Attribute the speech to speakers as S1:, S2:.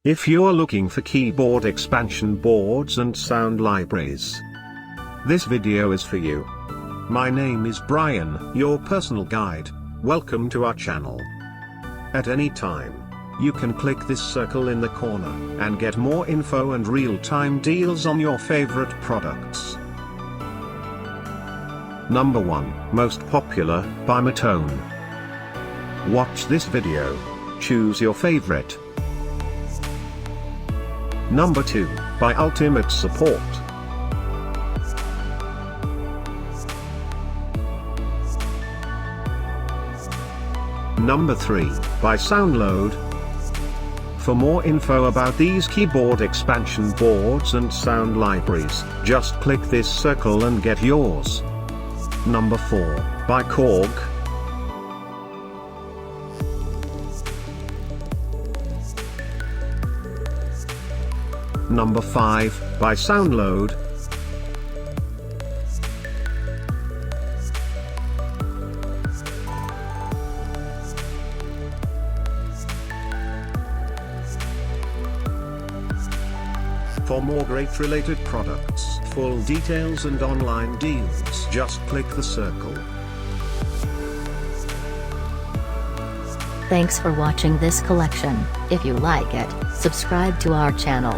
S1: If you're looking for keyboard expansion boards and sound libraries, this video is for you. My name is Brian, your personal guide. Welcome to our channel. At any time, you can click this circle in the corner and get more info and real-time deals on your favorite products. Number 1, Most Popular, by Matone. Watch this video. Choose your favorite. Number 2, by Ultimate Support. Number 3, by SoundLoad. For more info about these keyboard expansion boards and sound libraries, just click this circle and get yours. Number 4, by Korg. Number 5, by SoundLoad. For more great related products, full details and online deals, just click the circle.
S2: Thanks for watching this collection. If you like it, subscribe to our channel.